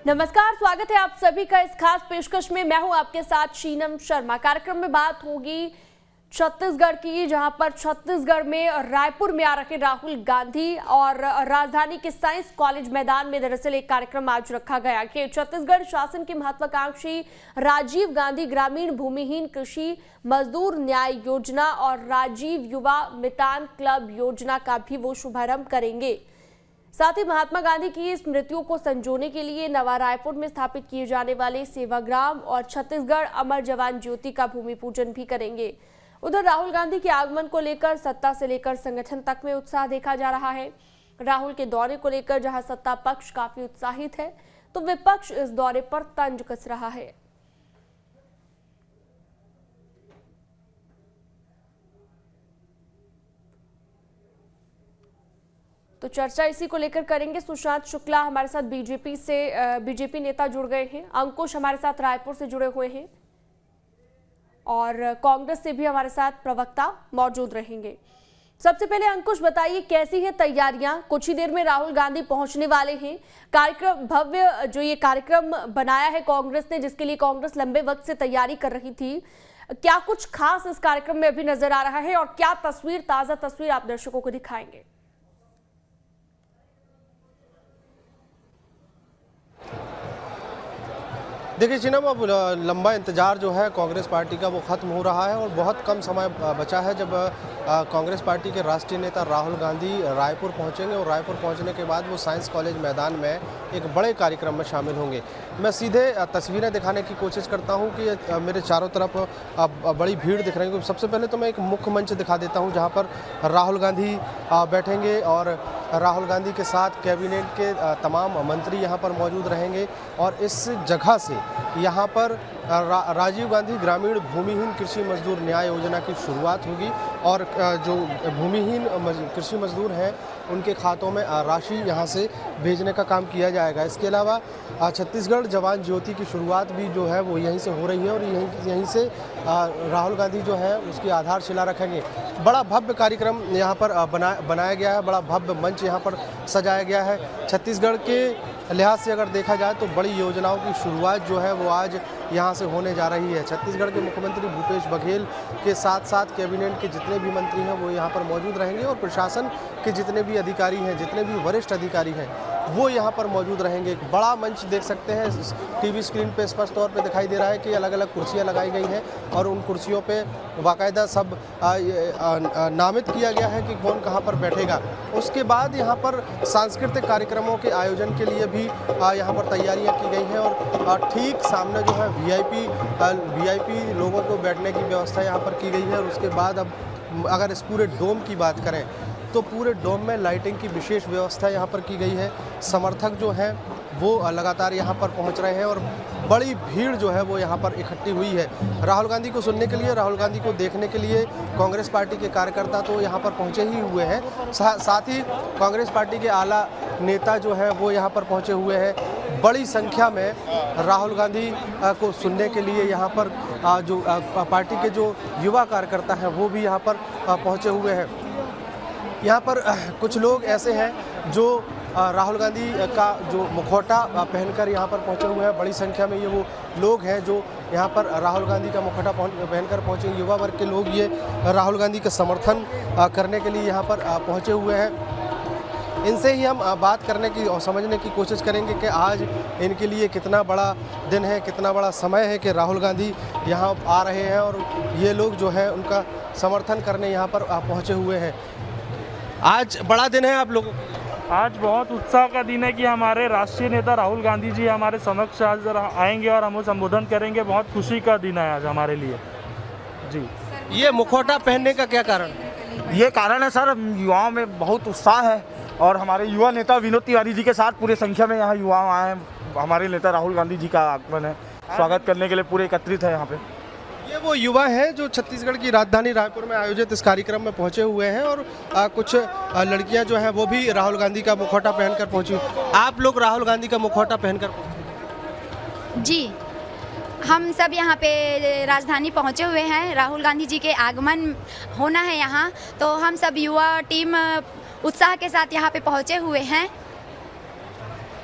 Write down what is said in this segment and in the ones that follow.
नमस्कार, स्वागत है आप सभी का इस खास पेशकश में। मैं हूं आपके साथ शीनम शर्मा। कार्यक्रम में बात होगी छत्तीसगढ़ की, जहां पर छत्तीसगढ़ में रायपुर में आ रहे राहुल गांधी और राजधानी के साइंस कॉलेज मैदान में दरअसल एक कार्यक्रम आज रखा गया कि छत्तीसगढ़ शासन की महत्वाकांक्षी राजीव गांधी ग्रामीण भूमिहीन कृषि मजदूर न्याय योजना और राजीव युवा मितान क्लब योजना का भी वो शुभारंभ करेंगे। साथ ही महात्मा गांधी की स्मृतियों को संजोने के लिए नवा रायपुर में स्थापित किए जाने वाले सेवाग्राम और छत्तीसगढ़ अमर जवान ज्योति का भूमि पूजन भी करेंगे। उधर राहुल गांधी के आगमन को लेकर सत्ता से लेकर संगठन तक में उत्साह देखा जा रहा है। राहुल के दौरे को लेकर जहां सत्ता पक्ष काफी उत्साहित है, तो विपक्ष इस दौरे पर तंज कस रहा है। तो चर्चा इसी को लेकर करेंगे। सुशांत शुक्ला हमारे साथ बीजेपी नेता जुड़ गए हैं, अंकुश हमारे साथ रायपुर से जुड़े हुए हैं और कांग्रेस से भी हमारे साथ प्रवक्ता मौजूद रहेंगे। सबसे पहले अंकुश बताइए, कैसी है तैयारियां? कुछ ही देर में राहुल गांधी पहुंचने वाले हैं। कार्यक्रम भव्य जो ये कार्यक्रम बनाया है कांग्रेस ने, जिसके लिए कांग्रेस लंबे वक्त से तैयारी कर रही थी, क्या कुछ खास इस कार्यक्रम में अभी नजर आ रहा है और क्या ताजा तस्वीर आप दर्शकों को दिखाएंगे? देखिए शीनम, अब लंबा इंतजार जो है कांग्रेस पार्टी का वो ख़त्म हो रहा है और बहुत कम समय बचा है जब कांग्रेस पार्टी के राष्ट्रीय नेता राहुल गांधी रायपुर पहुंचेंगे और रायपुर पहुंचने के बाद वो साइंस कॉलेज मैदान में एक बड़े कार्यक्रम में शामिल होंगे। मैं सीधे तस्वीरें दिखाने की कोशिश करता हूं कि मेरे चारों तरफ बड़ी भीड़ दिख रही है। सबसे पहले तो मैं एक मुख्य मंच दिखा देता हूँ जहाँ पर राहुल गांधी बैठेंगे और राहुल गांधी के साथ कैबिनेट के तमाम मंत्री यहाँ पर मौजूद रहेंगे और इस जगह से यहाँ पर राजीव गांधी ग्रामीण भूमिहीन कृषि मजदूर न्याय योजना की शुरुआत होगी और जो भूमिहीन कृषि मजदूर हैं उनके खातों में राशि यहाँ से भेजने का काम किया जाएगा। इसके अलावा छत्तीसगढ़ जवान ज्योति की शुरुआत भी जो है वो यहीं से हो रही है और यहीं से राहुल गांधी जो है उसकी आधारशिला रखेंगे। बड़ा भव्य कार्यक्रम यहाँ पर बनाया गया है, बड़ा भव्य मंच यहाँ पर सजाया गया है। छत्तीसगढ़ के लिहाज से अगर देखा जाए तो बड़ी योजनाओं की शुरुआत जो है वो आज यहाँ से होने जा रही है। छत्तीसगढ़ के मुख्यमंत्री भूपेश बघेल के साथ साथ कैबिनेट के जितने भी मंत्री हैं वो यहाँ पर मौजूद रहेंगे और प्रशासन के जितने भी अधिकारी हैं, जितने भी वरिष्ठ अधिकारी हैं, वो यहाँ पर मौजूद रहेंगे। एक बड़ा मंच देख सकते हैं, टीवी स्क्रीन पे स्पष्ट तौर पे दिखाई दे रहा है कि अलग अलग कुर्सियाँ लगाई गई हैं और उन कुर्सियों पे बाकायदा सब नामित किया गया है कि कौन कहाँ पर बैठेगा। उसके बाद यहाँ पर सांस्कृतिक कार्यक्रमों के आयोजन के लिए भी यहाँ पर तैयारियाँ की गई हैं और ठीक सामने जो है वीआईपी लोगों को बैठने की व्यवस्था यहाँ पर की गई है। और उसके बाद अब अगर इस पूरे डोम की बात करें तो पूरे डोम में लाइटिंग की विशेष व्यवस्था यहाँ पर की गई है। समर्थक जो हैं वो लगातार यहाँ पर पहुँच रहे हैं और बड़ी भीड़ जो है वो यहाँ पर इकट्ठी हुई है। राहुल गांधी को सुनने के लिए, राहुल गांधी को देखने के लिए कांग्रेस पार्टी के कार्यकर्ता तो यहाँ पर पहुँचे ही हुए हैं, साथ ही कांग्रेस पार्टी के आला नेता जो है वो यहाँ पर पहुँचे हुए हैं। बड़ी संख्या में राहुल गांधी को सुनने के लिए यहाँ पर जो पार्टी के जो युवा कार्यकर्ता हैं वो भी यहाँ पर पहुँचे हुए हैं। यहाँ पर कुछ लोग ऐसे हैं जो राहुल गांधी का जो मुखौटा पहनकर यहाँ पर पहुँचे हुए हैं। बड़ी संख्या में ये वो लोग हैं जो यहाँ पर राहुल गांधी का मुखौटा पहनकर पहुँचे। युवा वर्ग के लोग ये राहुल गांधी का समर्थन करने के लिए यहाँ पर पहुँचे हुए हैं। इनसे ही हम बात करने की और समझने की कोशिश करेंगे कि आज इनके लिए कितना बड़ा दिन है, कितना बड़ा समय है कि राहुल गांधी यहाँ आ रहे हैं और ये लोग जो है उनका समर्थन करने यहाँ पर पहुँचे हुए हैं। आज बड़ा दिन है आप लोगों को? आज बहुत उत्साह का दिन है कि हमारे राष्ट्रीय नेता राहुल गांधी जी हमारे समक्ष आज आएंगे और हमें संबोधन करेंगे। बहुत खुशी का दिन है आज हमारे लिए जी। ये मुखौटा पहनने का क्या कारण? ये कारण है सर, युवाओं में बहुत उत्साह है और हमारे युवा नेता विनोद तिवारी जी के साथ पूरे संख्या में यहाँ युवा आए हैं। हमारे नेता राहुल गांधी जी का आगमन है, स्वागत करने के लिए पूरे एकत्रित है यहाँ पे। ये वो युवा हैं जो छत्तीसगढ़ की राजधानी रायपुर में आयोजित इस कार्यक्रम में पहुंचे हुए हैं और कुछ लड़कियां जो हैं वो भी राहुल गांधी का मुखौटा पहनकर पहुंची। आप लोग राहुल गांधी का मुखौटा पहनकर पहुंचे? जी, हम सब यहाँ पे राजधानी पहुँचे हुए हैं। राहुल गांधी जी के आगमन होना है यहाँ, तो हम सब युवा टीम उत्साह के साथ यहाँ पे पहुँचे हुए हैं।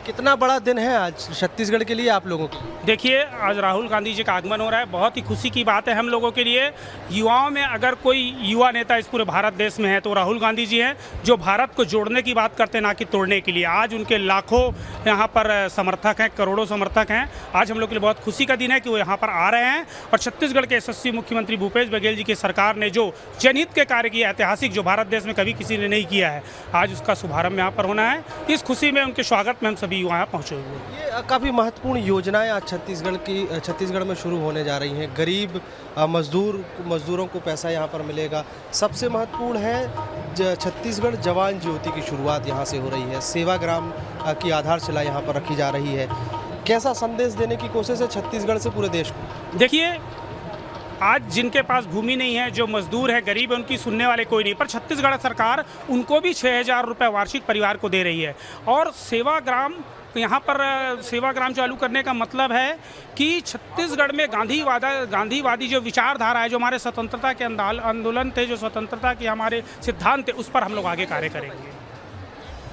कितना बड़ा दिन है आज छत्तीसगढ़ के लिए आप लोगों के? देखिए, आज राहुल गांधी जी का आगमन हो रहा है। बहुत ही खुशी की बात है हम लोगों के लिए। युवाओं में अगर कोई युवा नेता इस पूरे भारत देश में है तो राहुल गांधी जी हैं, जो भारत को जोड़ने की बात करते हैं, ना कि तोड़ने के लिए। आज उनके लाखों यहाँ पर समर्थक हैं, करोड़ों समर्थक हैं। आज हम लोग के लिए बहुत खुशी का दिन है कि वो यहाँ पर आ रहे हैं। और छत्तीसगढ़ के यशस्वी मुख्यमंत्री भूपेश बघेल जी की सरकार ने जो जनहित के कार्य किया, ऐतिहासिक, जो भारत देश में कभी किसी ने नहीं किया है, आज उसका शुभारंभ यहाँ पर होना है। इस खुशी में, उनके स्वागत में हम सभी यहाँ पहुँचे हुए हैं। ये काफ़ी महत्वपूर्ण योजनाएं आज छत्तीसगढ़ में शुरू होने जा रही हैं। गरीब मजदूरों को पैसा यहाँ पर मिलेगा। सबसे महत्वपूर्ण है छत्तीसगढ़ जवान ज्योति की शुरुआत यहाँ से हो रही है। सेवाग्राम की आधारशिला यहाँ पर रखी जा रही है। कैसा संदेश देने की कोशिश है छत्तीसगढ़ से पूरे देश को? देखिए, आज जिनके पास भूमि नहीं है, जो मजदूर है, गरीब है, उनकी सुनने वाले कोई नहीं, पर छत्तीसगढ़ सरकार उनको भी 6,000 रुपये वार्षिक परिवार को दे रही है। और सेवाग्राम, यहाँ पर सेवाग्राम चालू करने का मतलब है कि छत्तीसगढ़ में गांधीवादी जो विचारधारा है, जो हमारे स्वतंत्रता के आंदोलन थे, जो स्वतंत्रता के हमारे सिद्धांत थे, उस पर हम लोग आगे कार्य करेंगे।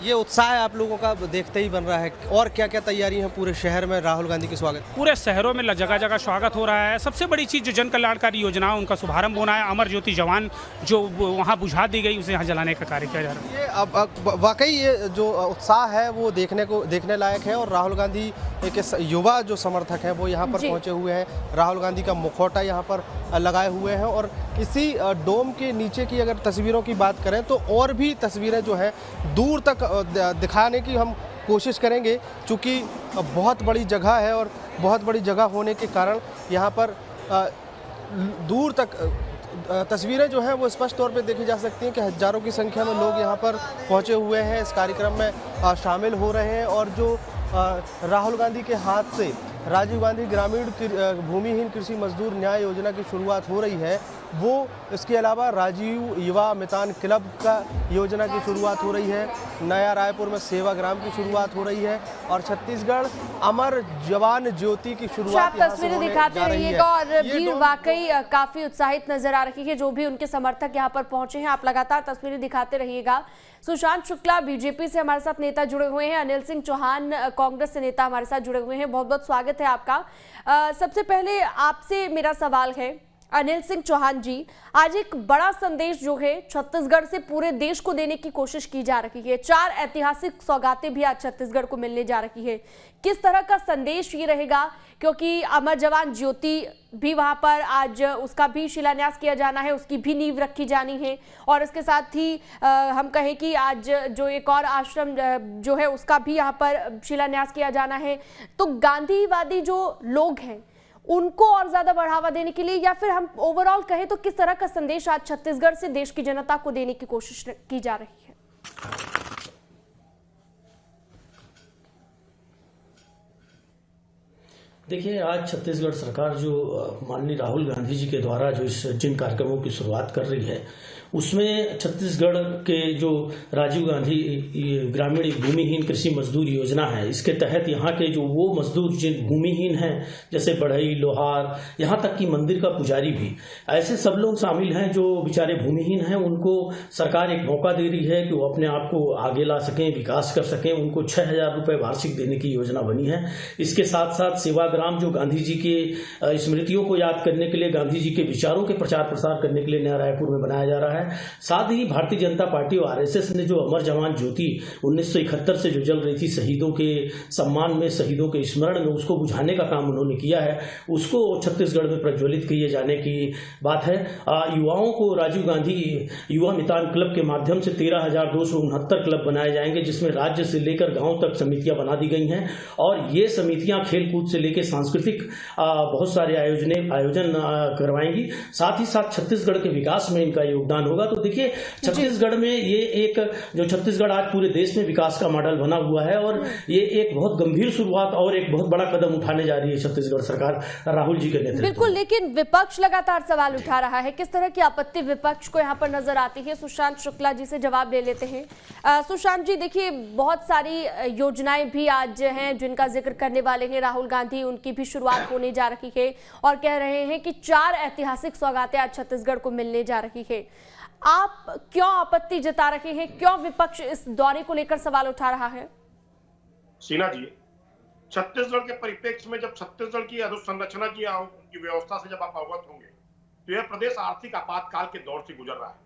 ये उत्साह आपलोगों का देखते ही बन रहा है। और क्या क्या तैयारी है पूरे शहर में राहुल गांधी के स्वागत? पूरे शहरों में जगह जगह स्वागत हो रहा है। सबसे बड़ी चीज़ जो जन कल्याणकारी योजना, उनका शुभारंभ होना है। अमर ज्योति जवान जो वहाँ बुझा दी गई, उसे यहाँ जलाने का कार्य किया जा रहा है। ये अब वाकई ये जो उत्साह है वो देखने लायक है। और राहुल गांधी के युवा जो समर्थक हैं वो यहाँ पर पहुँचे हुए हैं। राहुल गांधी का मुखौटा यहाँ पर लगाए हुए हैं। और इसी डोम के नीचे की अगर तस्वीरों की बात करें तो और भी तस्वीरें जो हैं दूर तक दिखाने की हम कोशिश करेंगे, क्योंकि बहुत बड़ी जगह है। और बहुत बड़ी जगह होने के कारण यहाँ पर दूर तक तस्वीरें जो हैं वो स्पष्ट तौर पे देखी जा सकती हैं कि हज़ारों की संख्या में लोग यहाँ पर पहुँचे हुए हैं, इस कार्यक्रम में शामिल हो रहे हैं। और जो राहुल गांधी के हाथ से राजीव गांधी ग्रामीण भूमिहीन कृषि मजदूर न्याय योजना की शुरुआत हो रही है, वो इसके अलावा राजीव युवा मितान क्लब का योजना की शुरुआत हो रही है। नया रायपुर में सेवाग्राम की शुरुआत हो रही है। और छत्तीसगढ़ अमर जवान ज्योति की शुरुआत तस्वीरें दिखाते रहिएगा। और भीड़ वाकई काफी उत्साहित नजर आ रही है, जो भी उनके समर्थक यहाँ पर पहुंचे हैं। आप लगातार तस्वीरें दिखाते रहिएगा। सुशांत शुक्ला बीजेपी से हमारे साथ नेता जुड़े हुए हैं, अनिल सिंह चौहान कांग्रेस से नेता हमारे साथ जुड़े हुए हैं। बहुत बहुत स्वागत है आपका। सबसे पहले आपसे मेरा सवाल है, अनिल सिंह चौहान जी, आज एक बड़ा संदेश जो है छत्तीसगढ़ से पूरे देश को देने की कोशिश की जा रही है। 4 ऐतिहासिक सौगातें भी आज छत्तीसगढ़ को मिलने जा रही है। किस तरह का संदेश ये रहेगा, क्योंकि अमर जवान ज्योति भी वहां पर आज उसका भी शिलान्यास किया जाना है, उसकी भी नींव रखी जानी है। और इसके साथ ही हम कहें कि आज जो एक और आश्रम जो है उसका भी यहाँ पर शिलान्यास किया जाना है। तो गांधीवादी जो लोग हैं उनको और ज्यादा बढ़ावा देने के लिए, या फिर हम ओवरऑल कहें तो किस तरह का संदेश आज छत्तीसगढ़ से देश की जनता को देने की कोशिश की जा रही है? देखिए, आज छत्तीसगढ़ सरकार जो माननीय राहुल गांधी जी के द्वारा जो जिन कार्यक्रमों की शुरुआत कर रही है, उसमें छत्तीसगढ़ के जो राजीव गांधी ग्रामीण भूमिहीन कृषि मजदूर योजना है, इसके तहत यहाँ के जो वो मजदूर जिन भूमिहीन हैं, जैसे बढ़ई, लोहार, यहाँ तक कि मंदिर का पुजारी भी, ऐसे सब लोग शामिल हैं जो बेचारे भूमिहीन हैं। उनको सरकार एक मौका दे रही है कि वो अपने आप को आगे ला सकें, विकास कर सकें। उनको 6,000 रुपये वार्षिक देने की योजना बनी है। इसके साथ साथ सेवाग्राम जो गांधी जी के स्मृतियों को याद करने के लिए, गांधी जी के विचारों के प्रचार प्रसार करने के लिए नया रायपुर में बनाया जा रहा है। साथ ही भारतीय जनता पार्टी और आरएसएस ने जो अमर जवान ज्योति 1971 से जो जल रही थी शहीदों के सम्मान में, शहीदों के स्मरण में, उसको बुझाने का काम उन्होंने किया है। उसको छत्तीसगढ़ में प्रज्वलित किए जाने की बात है। युवाओं को राजीव गांधी युवा मितान क्लब के माध्यम से 13,269 क्लब बनाए जाएंगे, जिसमें राज्य से लेकर गांव तक समितियां बना दी गई हैं। और ये समितियां खेलकूद से लेकर सांस्कृतिक बहुत सारे आयोजन करवाएंगी। साथ ही साथ छत्तीसगढ़ के विकास में इनका योगदान होगा। तो देखिए, छत्तीसगढ़ में ये एक जो छत्तीसगढ़ आज पूरे देश में विकास का मॉडल बना हुआ है, और ये एक बहुत गंभीर शुरुआत और एक बहुत बड़ा कदम उठाने जा रही है छत्तीसगढ़ सरकार राहुल जी के नेतृत्व। बिल्कुल, लेकिन विपक्ष लगातार सवाल उठा रहा है। किस तरह की आपत्ति विपक्ष को यहाँ पर नजर आती है? सुशांत शुक्ला जी से जवाब ले लेते हैं। सुशांत जी, देखिए, बहुत सारी योजनाएं भी आज हैं जिनका जिक्र करने वाले हैं राहुल गांधी, उनकी भी शुरुआत होने जा रही है और कह रहे हैं कि 4 ऐतिहासिक सौगातें आज छत्तीसगढ़ को मिलने जा रही है। आप क्यों आपत्ति जता रहे हैं? क्यों विपक्ष इस दौरे को लेकर सवाल उठा रहा है? सिन्हा जी, छत्तीसगढ़ के परिप्रेक्ष्य में जब छत्तीसगढ़ की अधोसंरचना की व्यवस्था से जब आप अवगत होंगे तो यह प्रदेश आर्थिक आपातकाल के दौर से गुजर रहा है।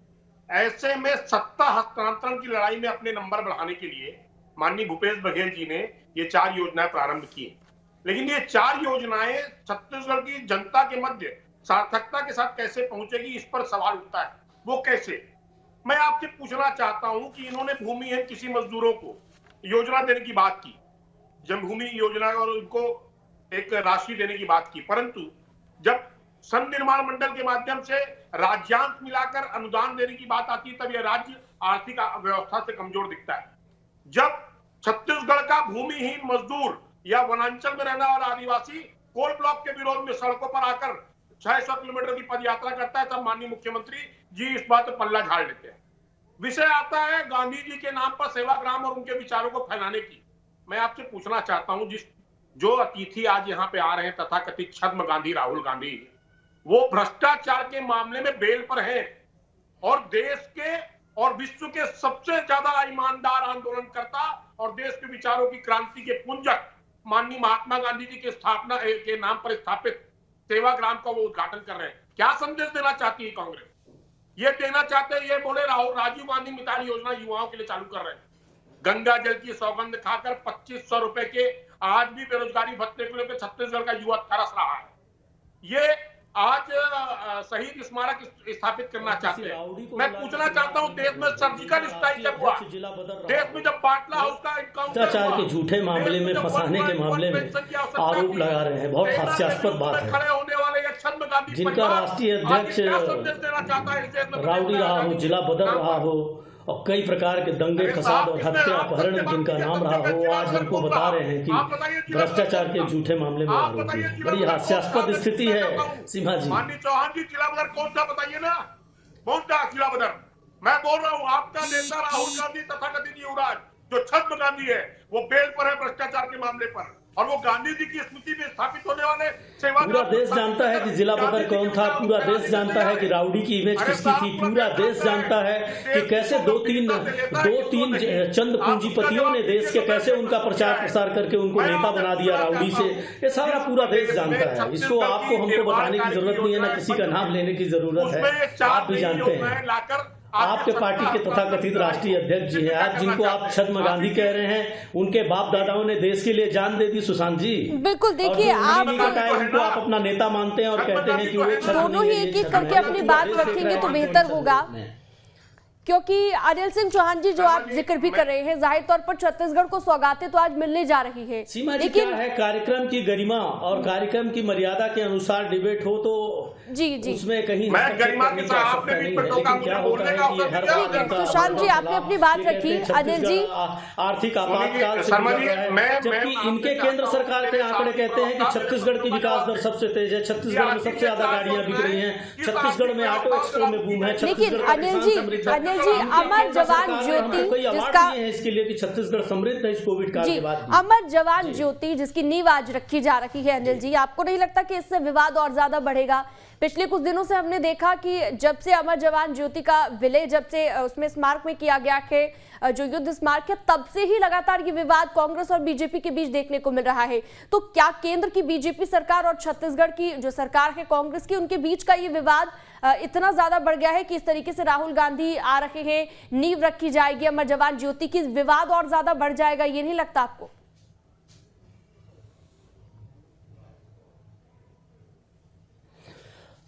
ऐसे में सत्ता हस्तांतरण की लड़ाई में अपने नंबर बढ़ाने के लिए माननीय भूपेश बघेल जी ने ये 4 योजनाएं प्रारंभ की। लेकिन ये 4 योजनाएं छत्तीसगढ़ की जनता के मध्य सार्थकता के साथ कैसे पहुंचेगी, इस पर सवाल उठता है। वो कैसे? मैं आपसे पूछना चाहता हूं कि इन्होंने भूमिहीन किसी मजदूरों को योजना देने की बात की, जन्मभूमि योजना, और उनको एक राशि देने की बात की, परंतु जब सन निर्माण मंडल के माध्यम से राज्यांश मिलाकर अनुदान देने की बात आती है तब यह राज्य आर्थिक व्यवस्था से कमजोर दिखता है। जब छत्तीसगढ़ का भूमिहीन मजदूर या वनांचल में रहने वाला आदिवासी कोल ब्लॉक के विरोध में सड़कों पर आकर 600 किलोमीटर की पद यात्रा करता है, तब माननीय मुख्यमंत्री जी इस बात पर पल्ला झाड़ लेते हैं। विषय आता है गांधी जी के नाम पर सेवाग्राम और उनके विचारों को फैलाने की। मैं आपसे पूछना चाहता हूं, जो अतिथि आज यहाँ पे आ रहे हैं तथाकथित छद्म गांधी राहुल गांधी, वो भ्रष्टाचार के मामले में बेल पर है और देश के और विश्व के सबसे ज्यादा ईमानदार आंदोलनकर्ता और देश के विचारों की क्रांति के पुंजक माननीय महात्मा गांधी जी के स्थापना के नाम पर स्थापित सेवाग्राम का वो उद्घाटन कर रहे हैं। क्या संदेश देना चाहती है कांग्रेस? ये देना चाहते हैं, ये बोले राजीव गांधी मितान योजना युवाओं के लिए चालू कर रहे हैं। गंगा जल की सौगंध खाकर 2500 रुपए के आज भी बेरोजगारी भत्ते को लेकर छत्तीसगढ़ का युवा तरस रहा है। ये आज शहीद स्मारक स्थापित करना चाहते हैं। मैं पूछना चाहता हूं, देश में सर्जिकल स्ट्राइक जब हुआ, देश में जब बाटला हाउस का भ्रष्टाचार के झूठे मामले में, फंसाने के मामले में आरोप लगा रहे हैं, बहुत हास्यास्पद बात है। खड़े होने वाले जिनका राष्ट्रीय अध्यक्ष राउडी रहा हो, जिला बदल रहा हो और कई प्रकार के दंगे फसाद और हत्या अपहरण में जिनका नाम रहा हो, आज हमको बता रहे हैं कि भ्रष्टाचार के झूठे मामले में आरोपी है। बड़ी हास्यास्पद स्थिति है सीमा जी। माननीय चौहान जी, जिला बदर कौन सा बताइए ना, कौन सा जिला बदर? मैं बोल रहा हूँ आपका नेता राहुल गांधी तथाकथित युवराज जो छद्म गांधी है, वो बेल पर है भ्रष्टाचार के मामले पर, और वो गांधी जी की स्मृति में स्थापित होने वाले पूरा देश जानता है कि जिला बदर कौन था, पूरा देश जानता है कि राउडी की इमेज किसकी थी, पूरा देश जानता है कि कैसे दो तीन चंद पूंजीपतियों ने देश के कैसे उनका प्रचार प्रसार करके उनको नेता बना दिया राउडी से। ये सारा पूरा देश जानता है। इसको आपको हमको बताने की जरूरत नहीं है, ना किसी का नाम लेने की जरूरत है। आप भी जानते हैं, आपके पार्टी के तथाकथित राष्ट्रीय अध्यक्ष जी हैं आज, जिनको आप छद्म गांधी कह रहे हैं, उनके बाप दादाओं ने देश के लिए जान दे दी सुशांत जी। बिल्कुल, देखिए आप उनको आप अपना नेता मानते हैं और कहते हैं कि वो दोनों ही एक एक करके अपनी बात रखेंगे तो बेहतर होगा, क्योंकि अनिल सिंह चौहान जी जो आप जिक्र भी कर रहे हैं, जाहिर तौर पर छत्तीसगढ़ को सौगातें तो आज मिलने जा रही है। लेकिन है कार्यक्रम की गरिमा और कार्यक्रम की मर्यादा के अनुसार डिबेट हो तो जी उसमें कहीं गरिमा के साथ आपने भी क्या होता है कि हर बार सुशांत जी आपने अपनी बात रखी, अनिल जी आर्थिक आपातकाल से जबकि इनके केंद्र सरकार के आंकड़े कहते हैं कि छत्तीसगढ़ की विकास दर सबसे तेज है, छत्तीसगढ़ में सबसे ज्यादा गाड़ियां बिक रही हैं, छत्तीसगढ़ में ऑटो एक्सपो में बूम है। लेकिन अनिल जी अमर जवान ज्योति जिसका इसके लिए कि छत्तीसगढ़ समृद्ध है इस कोविड काल के बाद, अमर जवान ज्योति जिसकी नींव आज रखी जा रही है, अनिल जी आपको नहीं लगता कि इससे विवाद और ज्यादा बढ़ेगा? पिछले कुछ दिनों से हमने देखा कि जब से अमर जवान ज्योति का विलय, जब से उसमें स्मारक में किया गया है जो युद्ध स्मारक है, तब से ही लगातार ये विवाद कांग्रेस और बीजेपी के बीच देखने को मिल रहा है। तो क्या केंद्र की बीजेपी सरकार और छत्तीसगढ़ की जो सरकार है कांग्रेस की, उनके बीच का ये विवाद इतना ज्यादा बढ़ गया है कि इस तरीके से राहुल गांधी आ रहे हैं, नींव रखी जाएगी अमर जवान ज्योति की, विवाद और ज्यादा बढ़ जाएगा, ये नहीं लगता आपको?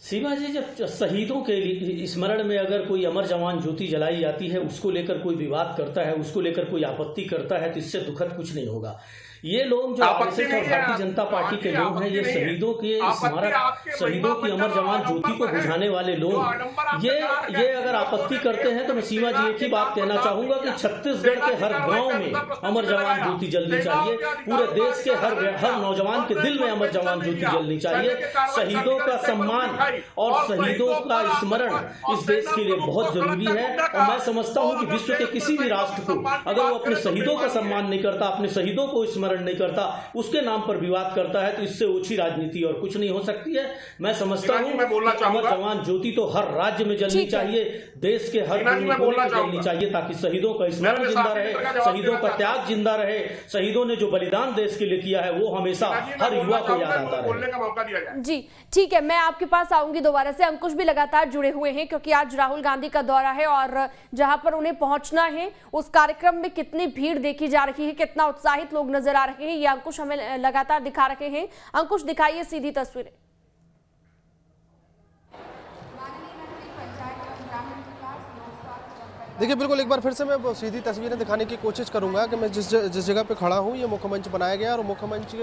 सीमा जी, जब शहीदों के स्मरण में अगर कोई अमर जवान ज्योति जलाई जाती है, उसको लेकर कोई विवाद करता है, उसको लेकर कोई आपत्ति करता है, तो इससे दुखद कुछ नहीं होगा। ये लोग जो आरएसएस और भारतीय जनता पार्टी के लोग हैं, ये शहीदों के स्मारक, शहीदों की अमर जवान ज्योति को बुझाने वाले लोग, ये अगर आपत्ति करते हैं तो मैं सीमा जी एक ही बात कहना चाहूंगा कि छत्तीसगढ़ के हर गांव में अमर जवान ज्योति जलनी चाहिए, पूरे देश के हर नौजवान के दिल में अमर जवान ज्योति जलनी चाहिए। शहीदों का सम्मान और शहीदों का स्मरण इस देश के लिए बहुत जरूरी है, और मैं समझता हूँ कि विश्व के किसी भी राष्ट्र को अगर वो अपने शहीदों का सम्मान नहीं करता, अपने शहीदों को स्मरण नहीं करता, उसके नाम पर विवाद करता है, तो इससे ओछी राजनीति और कुछ नहीं हो सकती है। मैं समझता हूँ अमर जवान ज्योति तो हर राज्य में जलनी चाहिए, देश के हर कोने में जलनी चाहिए, ताकि शहीदों का स्मरण जिंदा रहे, शहीदों का त्याग जिंदा रहे, शहीदों ने जो बलिदान देश के लिए किया है वो हमेशा हर युवा को याद आता रहे। जी ठीक है, मैं आपके पास आऊंगी दोबारा से। अंकुश भी लगातार जुड़े हुए हैं क्योंकि आज राहुल गांधी का दौरा है और जहां पर उन्हें पहुंचना है उस कार्यक्रम में कितनी भीड़ देखी जा रही है, कितना उत्साहित लोग नजर आ रहे हैं, ये अंकुश हमें लगातार दिखा रहे हैं। अंकुश, दिखाइए सीधी तस्वीरें। देखिए, बिल्कुल एक बार फिर से मैं वो सीधी तस्वीरें दिखाने की कोशिश करूंगा कि मैं जिस जगह पे खड़ा हूं, ये मुख्य मंच बनाया गया है और मुख्य मंच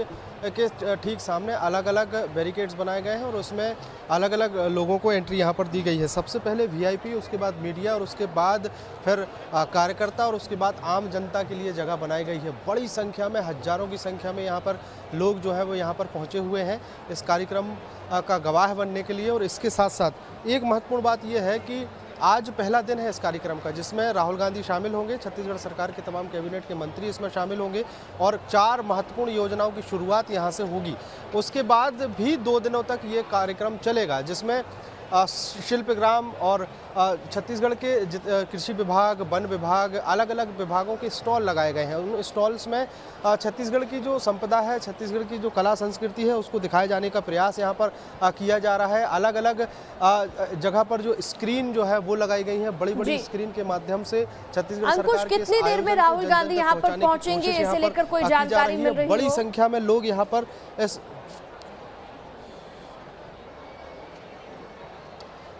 के ठीक सामने अलग अलग बैरिकेड्स बनाए गए हैं और उसमें अलग अलग लोगों को एंट्री यहां पर दी गई है। सबसे पहले वीआईपी, उसके बाद मीडिया और उसके बाद फिर कार्यकर्ता और उसके बाद आम जनता के लिए जगह बनाई गई है। बड़ी संख्या में, हजारों की संख्या में यहाँ पर लोग जो है वो यहाँ पर पहुँचे हुए हैं इस कार्यक्रम का गवाह बनने के लिए। और इसके साथ साथ एक महत्वपूर्ण बात यह है कि आज पहला दिन है इस कार्यक्रम का, जिसमें राहुल गांधी शामिल होंगे, छत्तीसगढ़ सरकार के तमाम कैबिनेट के मंत्री इसमें शामिल होंगे और 4 महत्वपूर्ण योजनाओं की शुरुआत यहां से होगी। उसके बाद भी 2 दिनों तक ये कार्यक्रम चलेगा, जिसमें शिल्पग्राम और छत्तीसगढ़ के कृषि विभाग, वन विभाग, अलग अलग विभागों के स्टॉल लगाए गए हैं। उन स्टॉल्स में छत्तीसगढ़ की जो संपदा है, छत्तीसगढ़ की जो कला संस्कृति है, उसको दिखाए जाने का प्रयास यहाँ पर किया जा रहा है। अलग अलग जगह पर जो स्क्रीन जो है वो लगाई गई है, बड़ी बड़ी स्क्रीन के माध्यम से छत्तीसगढ़ सरकार के कितनी देर में राहुल गांधी यहाँ पर पहुंचेंगे, इसे लेकर कोई जानकारी मिल रही है? बड़ी संख्या में लोग यहाँ पर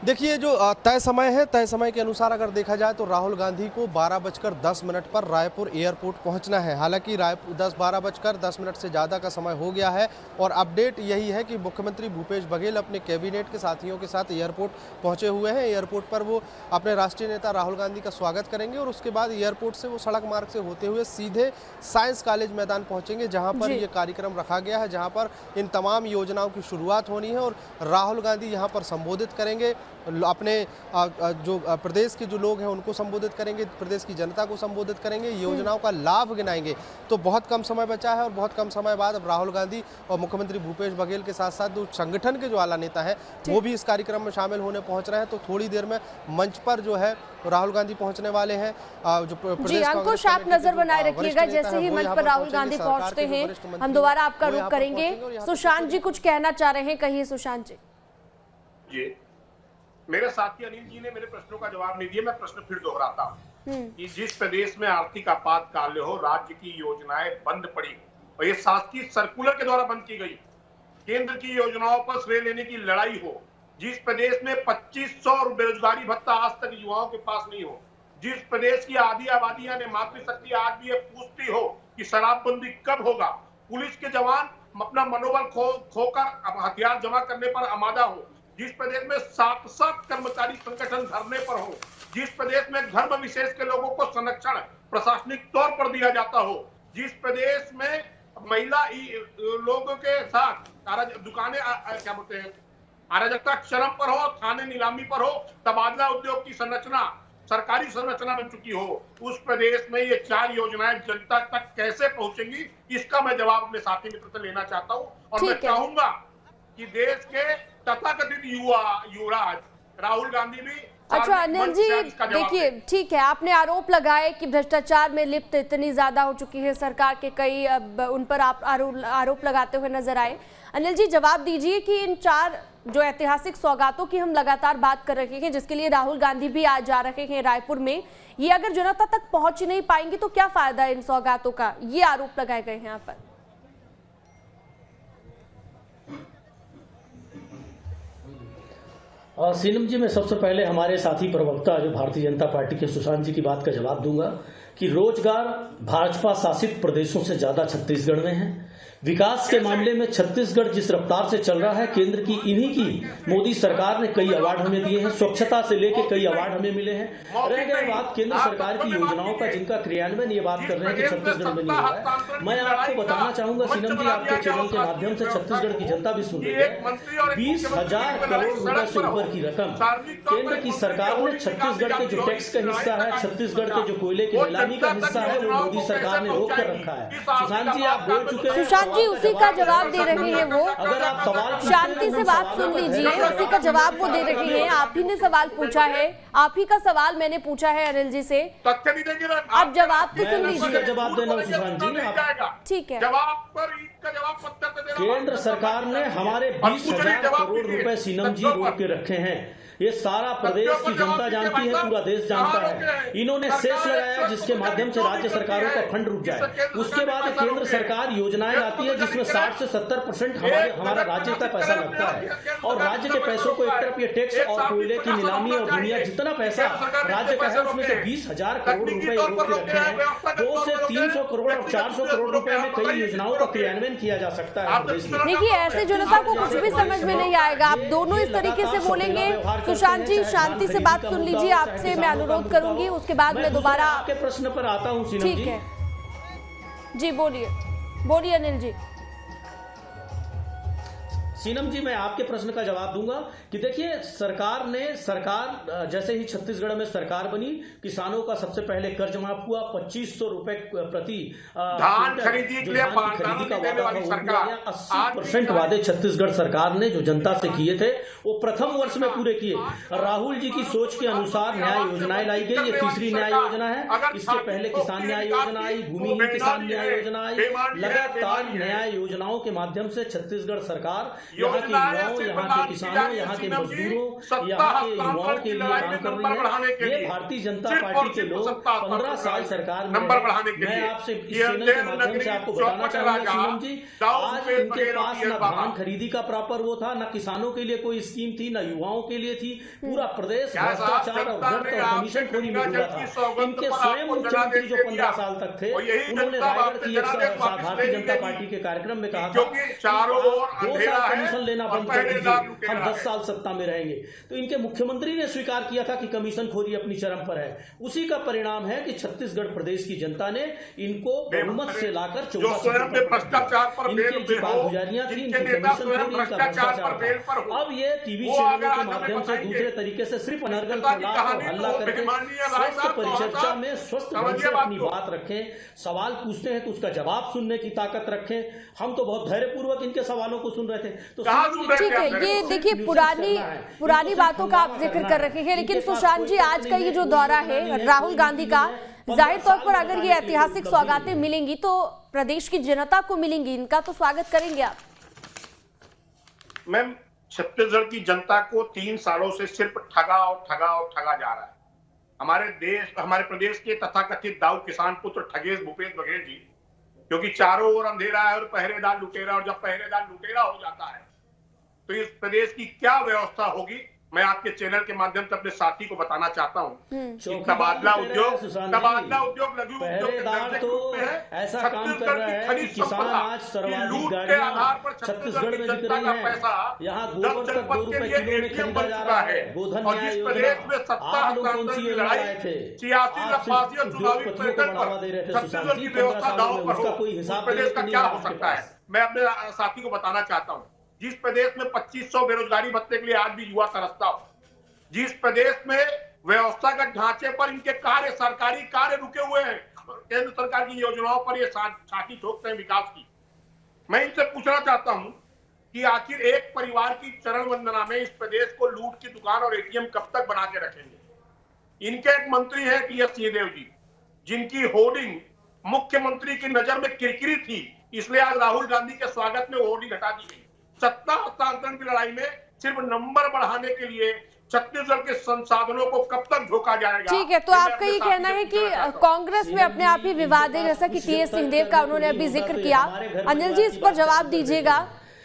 देखिए, जो तय समय है, तय समय के अनुसार अगर देखा जाए तो राहुल गांधी को 12:10 पर रायपुर एयरपोर्ट पहुंचना है। हालांकि 12:10 से ज़्यादा का समय हो गया है और अपडेट यही है कि मुख्यमंत्री भूपेश बघेल अपने कैबिनेट के साथियों के साथ एयरपोर्ट पहुंचे हुए हैं। एयरपोर्ट पर वो अपने राष्ट्रीय नेता राहुल गांधी का स्वागत करेंगे और उसके बाद एयरपोर्ट से वो सड़क मार्ग से होते हुए सीधे साइंस कॉलेज मैदान पहुँचेंगे, जहाँ पर ये कार्यक्रम रखा गया है, जहाँ पर इन तमाम योजनाओं की शुरुआत होनी है और राहुल गांधी यहाँ पर संबोधित करेंगे, अपने जो प्रदेश के जो लोग हैं उनको संबोधित करेंगे, प्रदेश की जनता को संबोधित करेंगे, योजनाओं का लाभ गिनाएंगे। तो बहुत कम समय बचा है और बहुत कम समय बाद अब राहुल गांधी और मुख्यमंत्री भूपेश बघेल के साथ साथ जो संगठन के जो आला नेता हैं वो भी इस कार्यक्रम में शामिल होने पहुंच रहे हैं। तो थोड़ी देर में मंच पर जो है राहुल गांधी पहुंचने वाले हैं। जो प्रदेश अंकुश, आप नजर बनाए रखिएगा, जैसे ही मंच पर राहुल गांधी पहुंचते हैं हम दोबारा आपका रुख करेंगे। सुशांत जी कुछ कहना चाह रहे हैं, कहिए सुशांत जी। मेरे साथी अनिल जी ने मेरे प्रश्नों का जवाब नहीं दिया, मैं प्रश्न फिर दोहराता हूँ कि जिस प्रदेश में आर्थिक आपातकाल हो, राज्य की योजनाएं बंद पड़ी हो और ये शासकीय सर्कुलर के द्वारा बंद की गई, केंद्र की योजनाओं पर श्रेय लेने की लड़ाई हो, जिस प्रदेश में 2500 बेरोजगारी भत्ता आज तक युवाओं के पास नहीं हो, जिस प्रदेश की आधी आबादियां ने मातृशक्ति आज भी ये पूछती हो कि शराबबंदी कब होगा, पुलिस के जवान अपना मनोबल खोकर हथियार जमा करने पर आमादा हो, जिस प्रदेश में 7 कर्मचारी संगठन धरने पर हो, जिस प्रदेश में धर्म विशेष के लोगों को संरक्षण प्रशासनिक तौर पर दिया जाता हो, जिस प्रदेश में महिला लोगों के साथ दुकानें क्या बोलते हैं अराजकता चरम पर हो, थाने नीलामी पर हो, तबादला उद्योग की संरचना सरकारी संरचना बन चुकी हो, उस प्रदेश में ये 4 योजनाएं जनता तक कैसे पहुंचेंगी, इसका मैं जवाब अपने साथी मित्र से लेना चाहता हूँ। और मैं चाहूंगा कि देश के तथाकथित युवराज राहुल गांधी भी। अच्छा अनिल जी, देखिए ठीक है, आपने आरोप लगाए कि भ्रष्टाचार में लिप्त इतनी ज्यादा हो चुकी है सरकार के, कई उन पर आप आरोप लगाते हुए नजर आए। अनिल जी जवाब दीजिए कि इन 4 जो ऐतिहासिक सौगातों की हम लगातार बात कर रहे हैं, जिसके लिए राहुल गांधी भी आज जा रहे हैं रायपुर में, ये अगर जनता तक पहुंच नहीं पाएंगी तो क्या फायदा है इन सौगातों का, ये आरोप लगाए गए हैं यहाँ पर। सीनम जी, मैं सबसे पहले हमारे साथी प्रवक्ता जो भारतीय जनता पार्टी के सुशांत जी की बात का जवाब दूंगा कि रोजगार भाजपा शासित प्रदेशों से ज्यादा छत्तीसगढ़ में है। विकास के मामले में छत्तीसगढ़ जिस रफ्तार से चल रहा है, केंद्र की इन्हीं की मोदी सरकार ने कई अवार्ड हमें दिए हैं, स्वच्छता से लेकर कई अवार्ड हमें मिले हैं। रह गई बात केंद्र सरकार की योजनाओं का, जिनका क्रियान्वयन ये बात कर रहे हैं कि छत्तीसगढ़ में नहीं हो रहा है। मैं आपको बताना चाहूंगा सीनम जी, आपके चैनल के माध्यम से छत्तीसगढ़ की जनता भी सुन रही है। 20,000 करोड़ रुपए से ऊपर की रकम केंद्र की सरकार ने छत्तीसगढ़ के जो टैक्स का हिस्सा है, छत्तीसगढ़ के जो कोयले की नीलामी का हिस्सा है, वो मोदी सरकार ने रोक कर रखा है। सुशांत जी आप बोल चुके हैं, सुशांत जी उसी का जवाब दे रहे हैं वो। अगर आप सवाल शांति से बात सुन लीजिए, उसी का जवाब वो दे रहे हैं। आप ही ने सवाल पूछा है, आप ही का सवाल मैंने पूछा है अनिल जी से, आप जवाब तो सुन लीजिए। जवाब देना सुशांत जी, ठीक है। केंद्र सरकार ने हमारे 20,000 करोड़ रुपए सीनम जी रोक के रखे हैं। ये सारा प्रदेश की जनता जानती है, पूरा देश जानता है। इन्होंने सेस लगाया जिसके माध्यम से राज्य सरकारों का फंड रुक जाए। उसके बाद केंद्र सरकार योजनाएं लाती है जिसमें 60 से 70% हमारा राज्य का पैसा लगता है, और राज्य के पैसों को एक तरफ ये टैक्स और कोयले की नीलामी और दुनिया जितना पैसा राज्य का है उसमें से 20,000 करोड़ रुपए रोक के रखे हैं। 200 से 300 करोड़ और 400 करोड़ रुपए में कई योजनाओं का क्रियान्वयन किया जा सकता है। देखिए ऐसे जनता को कुछ भी समझ में नहीं आएगा। आप दोनों इस तरीके से बोलेंगे। सुशांत जी शांति से बात सुन लीजिए, आपसे मैं अनुरोध करूंगी, उसके बाद मैं दोबारा आपके प्रश्न पर आता हूं सीनम जी। ठीक है जी, बोलिए अनिल जी। सीनम जी मैं आपके प्रश्न का जवाब दूंगा कि देखिए सरकार जैसे ही छत्तीसगढ़ में सरकार बनी, किसानों का सबसे पहले कर्ज माफ हुआ। 2500 रुपए प्रति धान खरीदी के लिए का वादा था, 80% वादे छत्तीसगढ़ सरकार ने जो जनता से किए थे वो प्रथम वर्ष में पूरे किए। राहुल जी की सोच के अनुसार न्याय योजनाएं लाई गई। ये तीसरी न्याय योजना है। इसके पहले किसान न्याय योजना आई, भूमिहीन किसान न्याय योजना आई। लगातार न्याय योजनाओं के माध्यम से छत्तीसगढ़ सरकार यहाँ के युवाओं, यहाँ के किसानों, यहाँ के मजदूरों, यहाँ के युवाओं के लिए काम कर रही है। ये भारतीय जनता पार्टी के लोग 15 साल सरकार में। मैं आपसे इस चैनल के माध्यम से आपको बताना चाहूंगा सीएम जी, आज इनके पास न धान खरीदी का प्रॉपर वो था, न किसानों के लिए कोई स्कीम थी, न युवाओं के लिए थी। पूरा प्रदेश भ्रष्टाचार और गर्त और कमीशन खोरी में डूबा था। इनके स्वयं मुख्यमंत्री जो 15 साल तक थे, उन्होंने रायगढ़ की भारतीय जनता पार्टी के कार्यक्रम में कहा था 2 साल कमीशन लेना बंद कर दीजिए, हम 10 साल सत्ता में रहेंगे। तो इनके मुख्यमंत्री ने स्वीकार किया था कि कमीशन खोरी अपनी चरम पर है। उसी का परिणाम है कि छत्तीसगढ़ प्रदेश की जनता ने इनको बहुमत से लाकर 14 भ्रष्टाचार पर इनकी गुजारियां थी, इनकी कमीशन खोरी, इनका भ्रष्टाचार। अब ये टीवी चैनलों के माध्यम से दूसरे तरीके से सिर्फ अनर्गल फैलाव और हल्ला करके स्वस्थ परिचर्चा में स्वस्थ ढंग से अपनी बात रखें। सवाल पूछते हैं तो उसका जवाब सुनने की ताकत रखें। हम तो बहुत धैर्यपूर्वक इनके सवालों को सुन रहे थे। तो ठीक है, ये देखिए पुरानी बातों का आप जिक्र कर रखे हैं, लेकिन सुशांत जी आज का ये जो दौरा है राहुल गांधी का, जाहिर तौर पर अगर ये ऐतिहासिक सौगातें मिलेंगी तो प्रदेश की जनता को मिलेंगी, इनका तो स्वागत करेंगे आप। मैम, छत्तीसगढ़ की जनता को 3 सालों से सिर्फ ठगा जा रहा है। हमारे प्रदेश के तथाकथित दाऊ किसान पुत्र ठगेश भूपेश बघेल जी, क्योंकि चारों ओर अंधेरा है और पहरेदार लुटेरा, और जब पहरेदार लुटेरा हो जाता है तो इस प्रदेश की क्या व्यवस्था होगी, मैं आपके चैनल के माध्यम से अपने साथी को बताना चाहता हूँ। तबादला उद्योग लघु उद्योग तो ऐसा काम कर रहा है कि किसान आज सर्वाधिक गाड़ियां छत्तीसगढ़ में बिक रही हैं। यहाँ गोबर तक 2 रुपए किलो में खरीदा जा रहा है। गोधन न्याय योजना, आप लोग कौन सी योजना लाए थे? आप उद्योगपतियों को बढ़ावा दे रहे थे सुशांत जी 15 सालों में, उसका कोई हिसाब क्या हो सकता है। मैं अपने साथी को बताना चाहता हूँ, जिस प्रदेश में 2500 बेरोजगारी भत्ते के लिए आज भी युवा तरसता हो, जिस प्रदेश में व्यवस्थागत ढांचे पर इनके सरकारी कार्य रुके हुए हैं, केंद्र सरकार की योजनाओं पर ये छाती ठोकते हैं विकास की, मैं इनसे पूछना चाहता हूं कि आखिर एक परिवार की चरण वंदना में इस प्रदेश को लूट की दुकान और एटीएम कब तक बना के रखेंगे। इनके एक मंत्री है टीएस सिंहदेव जी, जिनकी होर्डिंग मुख्यमंत्री की नजर में किरकिरी थी, इसलिए आज राहुल गांधी के स्वागत में होर्डिंग हटा दी गई। सत्ता हस्तांतरण की लड़ाई में सिर्फ नंबर बढ़ाने के लिए छत्तीसगढ़ के संसाधनों को कब तक धोखा जाएगा। ठीक है, तो आपका ये कहना है कि कांग्रेस में अपने आप ही विवाद है, जैसा कि टीएस सिंहदेव का उन्होंने अभी जिक्र किया। अनिल जी इस पर जवाब दीजिएगा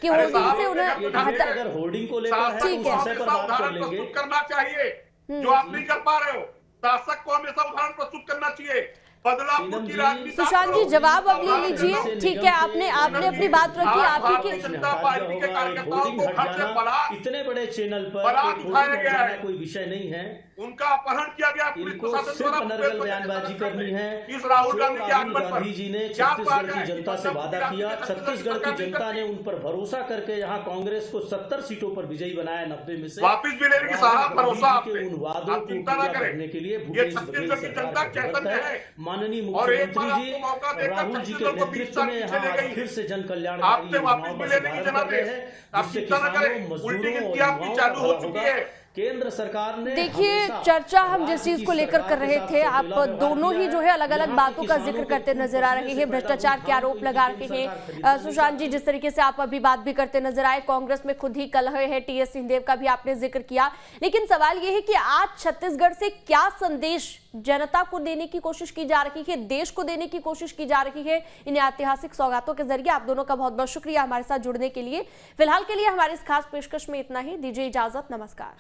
कि होर्डिंग से उन्हें अगर होर्डिंग को लेकर ठीक है प्रस्तुत करना चाहिए जो आप नहीं कर पा रहे हो। शासक को हमेशा उदाहरण प्रस्तुत करना चाहिए। बदलापुर की राजनीति। सुशांत जी जवाब अब ले लीजिए। ठीक है, आपने अपनी बात रखी। आप ही भारतीय जनता पार्टी के कार्यकर्ताओं को घर से बलात् इतने बड़े चैनल पर बलात् एक उठाया होर्डिंग गया हटाना है। कोई विषय नहीं है। उनका अपहरण किया गया पुलिस इनको प्रशासन सिर्फ द्वारा। अनर्गल बयानबाजी करनी है। इस राहुल जो गांधी के राहुल आगमन पर गांधी जी ने क्या छत्तीसगढ़ कहा की है? जनता से वादा किया। छत्तीसगढ़ की जनता ने उन पर भरोसा करके यहाँ कांग्रेस को 70 सीटों पर विजयी बनाया 90 में से। वापिस भी लेने की सारा भरोसा आप पे। उन वादों आप को चिंता ना पूरा करें। करने के लिए ये भूपेश छत्तीसगढ़ बघेल की सरकार जनता प्रतिबद्ध चैतन्य है। है। माननीय और एक बार मुख्यमंत्री आपको मौका जी देकर राहुल जी के छत्तीसगढ़ को 20 नेतृत्व साल में पीछे यहाँ ले गई। फिर से जन कल्याणकारी आपसे वापिस योजनाओं भी पर लेने की शुभारंभ कर जरूरत रहे है। हैं, आप जिससे चिंता ना किसानों, करें। उल्टी मजदूरों गिनती और आपकी युवाओं चालू का हो भला चुकी होगा। है। केंद्र सरकार ने देखिए, हमेशा चर्चा हम जिस राज्य चीज की को लेकर सरकार कर के रहे साथ थे, तो आप बेला व्यवहार दोनों ही किया जो है अलग अलग यहाँ बातों के का किसानों जिक्र को करते खूब नजर आ रहे पसीने हैं, से भ्रष्टाचार पैदा के हुआ आरोप धान लगा को रहे केंद्र हैं। सरकार खरीदना नहीं सुशांत जी जिस तरीके से आप अभी बात भी करते नजर आए, कांग्रेस में खुद ही कलह है, टीएस सिंहदेव का भी आपने जिक्र किया। लेकिन सवाल ये है कि आज छत्तीसगढ़ से क्या संदेश जनता को देने की कोशिश की जा रही है, देश को देने की कोशिश की जा रही है इन ऐतिहासिक सौगातों के जरिए। आप दोनों का बहुत बहुत शुक्रिया हमारे साथ जुड़ने के लिए। फिलहाल के लिए हमारे इस खास पेशकश में इतना ही। दीजिए इजाजत, नमस्कार।